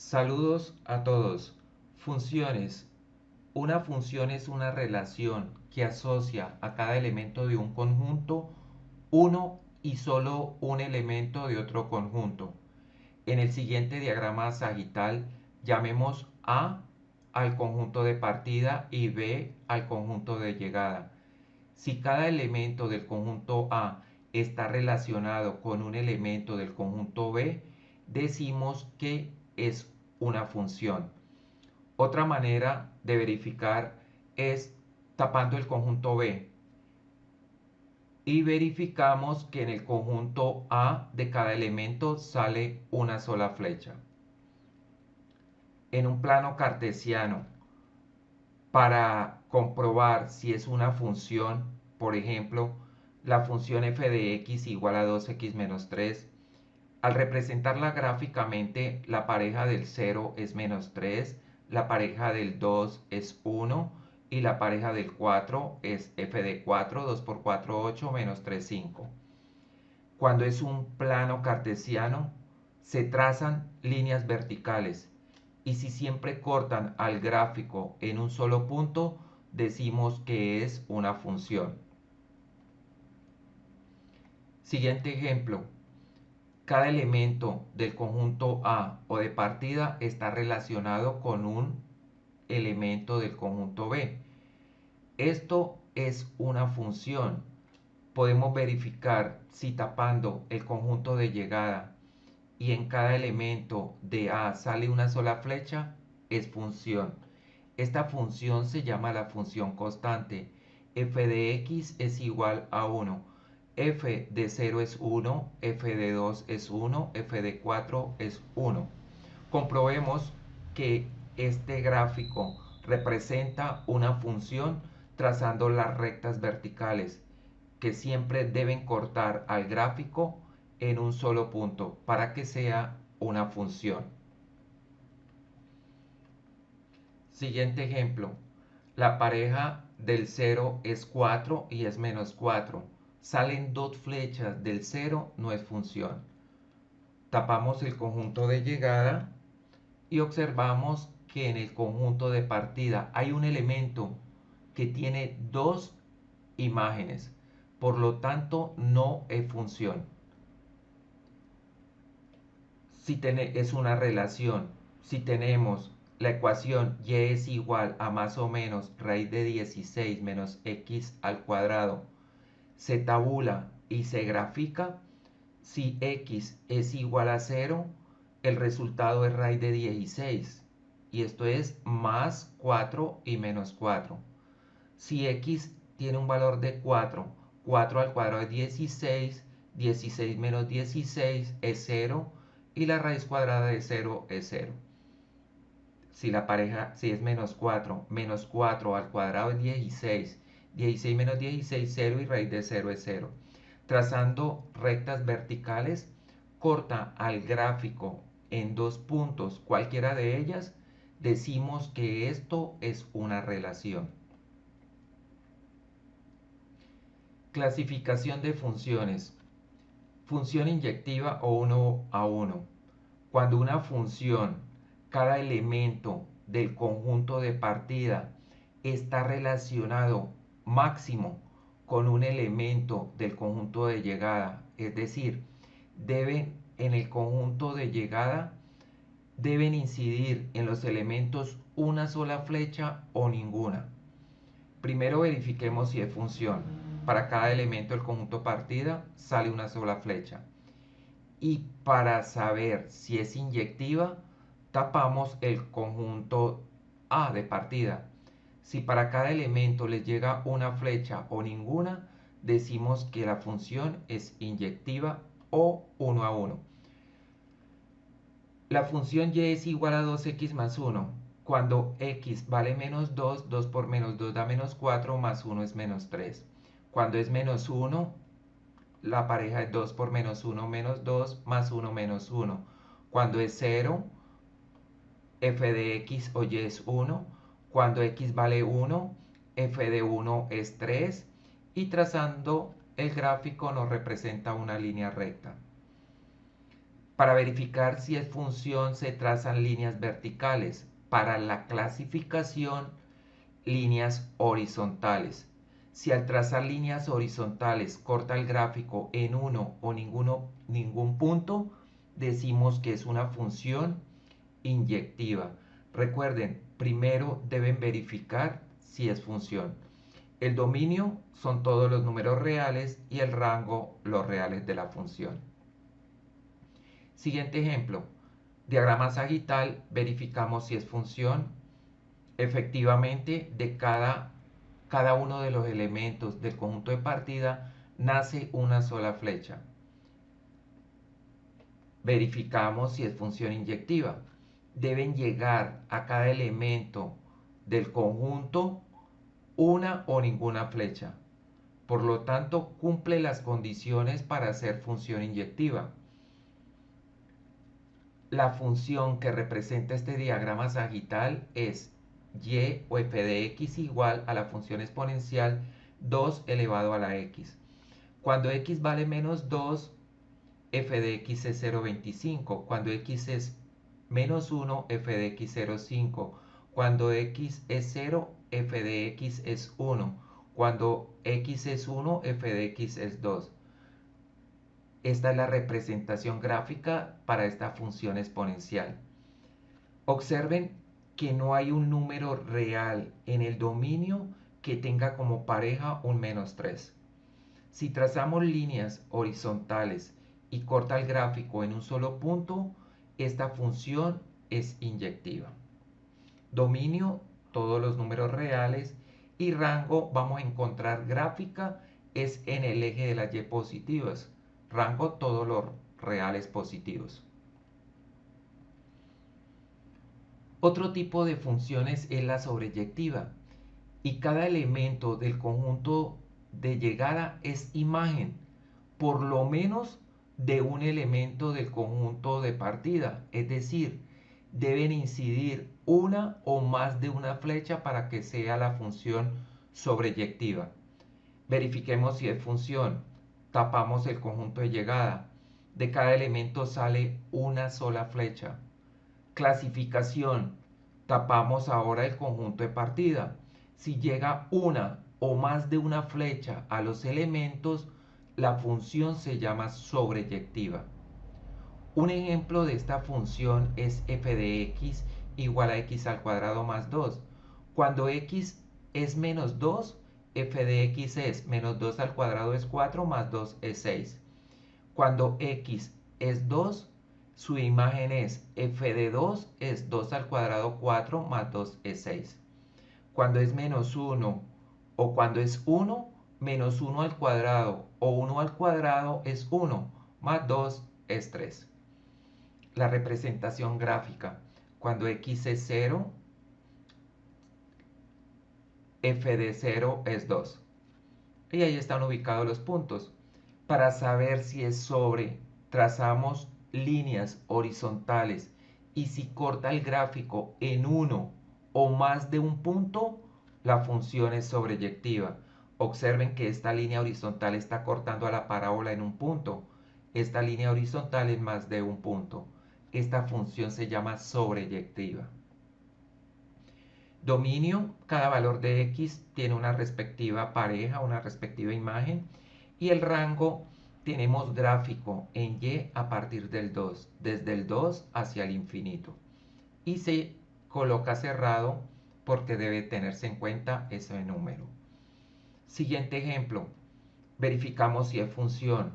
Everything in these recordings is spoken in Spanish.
Saludos a todos. Funciones. Una función es una relación que asocia a cada elemento de un conjunto uno y solo un elemento de otro conjunto. En el siguiente diagrama sagital llamemos A al conjunto de partida y B al conjunto de llegada. Si cada elemento del conjunto A está relacionado con un elemento del conjunto B, decimos que es una función. Otra manera de verificar es tapando el conjunto B y verificamos que en el conjunto A de cada elemento sale una sola flecha. En un plano cartesiano, para comprobar si es una función, por ejemplo, la función f de x igual a 2x menos 3, al representarla gráficamente, la pareja del 0 es menos 3, la pareja del 2 es 1 y la pareja del 4 es f de 4, 2 por 4, 8, menos 3, 5. Cuando es un plano cartesiano, se trazan líneas verticales y si siempre cortan al gráfico en un solo punto, decimos que es una función. Siguiente ejemplo. Cada elemento del conjunto A o de partida está relacionado con un elemento del conjunto B. Esto es una función. Podemos verificar si tapando el conjunto de llegada y en cada elemento de A sale una sola flecha, es función. Esta función se llama la función constante. F de x es igual a 1. F de 0 es 1, f de 2 es 1, f de 4 es 1. Comprobemos que este gráfico representa una función trazando las rectas verticales que siempre deben cortar al gráfico en un solo punto para que sea una función. Siguiente ejemplo. La pareja del 0 es 4 y es menos 4. Salen dos flechas del 0, no es función. Tapamos el conjunto de llegada y observamos que en el conjunto de partida hay un elemento que tiene dos imágenes. Por lo tanto, no es función. Es una relación. Si tenemos la ecuación y es igual a más o menos raíz de 16 menos x al cuadrado, se tabula y se grafica. Si x es igual a 0, el resultado es raíz de 16 y esto es más 4 y menos 4. Si x tiene un valor de 4, 4 al cuadrado es 16, 16 menos 16 es 0 y la raíz cuadrada de 0 es 0. Si es menos 4 al cuadrado es 16, 16 menos 16, 0 y raíz de 0 es 0. Trazando rectas verticales, corta al gráfico en dos puntos, cualquiera de ellas, decimos que esto es una relación. Clasificación de funciones. Función inyectiva o 1 a 1. Cuando una función, cada elemento del conjunto de partida está relacionado máximo con un elemento del conjunto de llegada, es decir, en el conjunto de llegada deben incidir en los elementos una sola flecha o ninguna. Primero verifiquemos si es función. Para cada elemento del conjunto partida sale una sola flecha. Y para saber si es inyectiva, tapamos el conjunto A de partida. Si para cada elemento les llega una flecha o ninguna, decimos que la función es inyectiva o 1 a 1. La función y es igual a 2x más 1. Cuando x vale menos 2, 2 por menos 2 da menos 4, más 1 es menos 3. Cuando es menos 1, la pareja es 2 por menos 1 menos 2, más 1 menos 1. Cuando es 0, f de x o y es 1. Cuando x vale 1, f de 1 es 3. Y trazando el gráfico nos representa una línea recta. Para verificar si es función se trazan líneas verticales. Para la clasificación, líneas horizontales. Si al trazar líneas horizontales corta el gráfico en uno o ningún punto, decimos que es una función inyectiva. Recuerden, primero deben verificar si es función. El dominio son todos los números reales y el rango los reales de la función. Siguiente ejemplo. Diagrama sagital, verificamos si es función. Efectivamente, de cada uno de los elementos del conjunto de partida nace una sola flecha. Verificamos si es función inyectiva. Deben llegar a cada elemento del conjunto una o ninguna flecha. Por lo tanto, cumple las condiciones para ser función inyectiva. La función que representa este diagrama sagital es y o f de x igual a la función exponencial 2 elevado a la x. Cuando x vale menos 2, f de x es 0,25. Cuando x es menos 1, f de x es 0,5. Cuando x es 0, f de x es 1. Cuando x es 1, f de x es 2. Esta es la representación gráfica para esta función exponencial. Observen que no hay un número real en el dominio que tenga como pareja un menos 3. Si trazamos líneas horizontales y corta el gráfico en un solo punto, esta función es inyectiva. Dominio, todos los números reales, y rango, vamos a encontrar gráfica, es en el eje de las y positivas. Rango, todos los reales positivos. Otro tipo de funciones es la sobreyectiva, y cada elemento del conjunto de llegada es imagen, por lo menos de un elemento del conjunto de partida, es decir, deben incidir una o más de una flecha para que sea la función sobreyectiva. Verifiquemos si es función. Tapamos el conjunto de llegada. De cada elemento sale una sola flecha. Clasificación. Tapamos ahora el conjunto de partida. Si llega una o más de una flecha a los elementos, la función se llama sobreyectiva. Un ejemplo de esta función es f de x igual a x al cuadrado más 2. Cuando x es menos 2, f de x es menos 2 al cuadrado es 4 más 2 es 6. Cuando x es 2, su imagen es f de 2 es 2 al cuadrado 4 más 2 es 6. Cuando es menos 1 o cuando es 1, menos 1 al cuadrado o 1 al cuadrado es 1 más 2 es 3. La representación gráfica. Cuando x es 0, f de 0 es 2. Y ahí están ubicados los puntos. Para saber si es sobre, trazamos líneas horizontales y si corta el gráfico en uno o más de un punto, la función es sobreyectiva. Observen que esta línea horizontal está cortando a la parábola en un punto. Esta línea horizontal en más de un punto. Esta función se llama sobreyectiva. Dominio, cada valor de x tiene una respectiva pareja, una respectiva imagen. Y el rango, tenemos gráfico en y a partir del 2, desde el 2 hacia el infinito. Y se coloca cerrado porque debe tenerse en cuenta ese número. Siguiente ejemplo, verificamos si es función.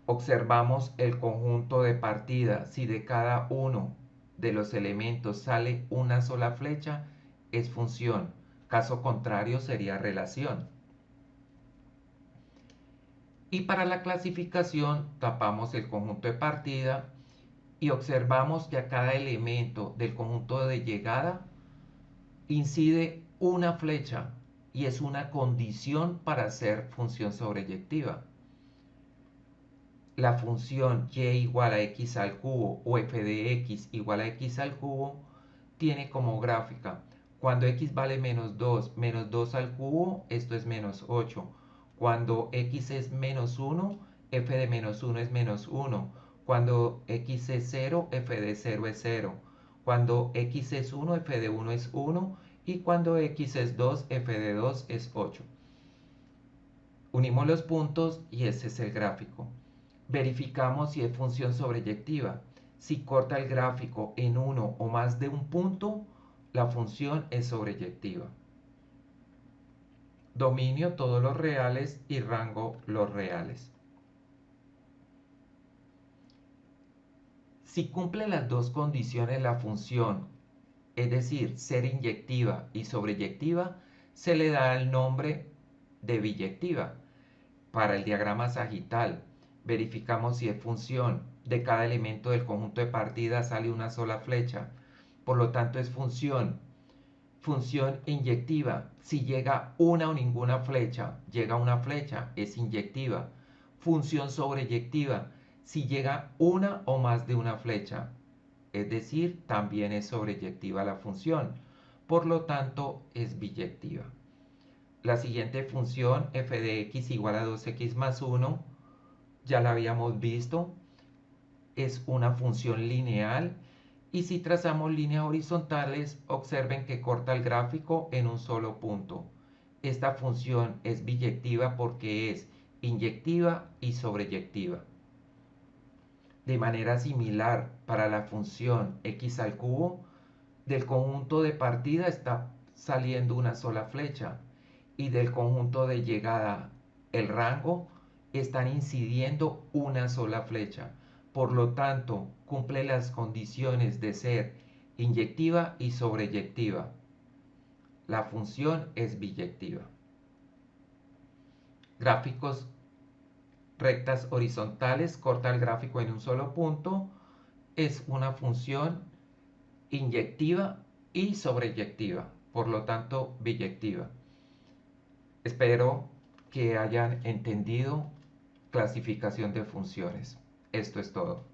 Observamos el conjunto de partida. Si de cada uno de los elementos sale una sola flecha, es función. Caso contrario sería relación. Y para la clasificación tapamos el conjunto de partida y observamos que a cada elemento del conjunto de llegada incide una flecha y es una condición para ser función sobreyectiva. La función y igual a x al cubo o f de x igual a x al cubo tiene como gráfica cuando x vale menos 2 al cubo, esto es menos 8. Cuando x es menos 1, f de menos 1 es menos 1. Cuando x es 0, f de 0 es 0. Cuando x es 1, f de 1 es 1. Y cuando x es 2, f de 2 es 8. Unimos los puntos y ese es el gráfico. Verificamos si es función sobreyectiva. Si corta el gráfico en uno o más de un punto, la función es sobreyectiva. Dominio todos los reales y rango los reales. Si cumple las dos condiciones la función, es decir, ser inyectiva y sobreyectiva, se le da el nombre de biyectiva. Para el diagrama sagital, verificamos si es función. De cada elemento del conjunto de partida sale una sola flecha. Por lo tanto, es función. Función inyectiva. Si llega una o ninguna flecha, llega una flecha, es inyectiva. Función sobreyectiva. Si llega una o más de una flecha, es decir, también es sobreyectiva la función. Por lo tanto, es biyectiva. La siguiente función, f de x igual a 2x más 1, ya la habíamos visto, es una función lineal. Y si trazamos líneas horizontales, observen que corta el gráfico en un solo punto. Esta función es biyectiva porque es inyectiva y sobreyectiva. De manera similar, para la función x al cubo, del conjunto de partida está saliendo una sola flecha y del conjunto de llegada, el rango, están incidiendo una sola flecha. Por lo tanto, cumple las condiciones de ser inyectiva y sobreyectiva. La función es biyectiva. Gráficos rectas horizontales, corta el gráfico en un solo punto, es una función inyectiva y sobreyectiva, por lo tanto biyectiva. Espero que hayan entendido clasificación de funciones. Esto es todo.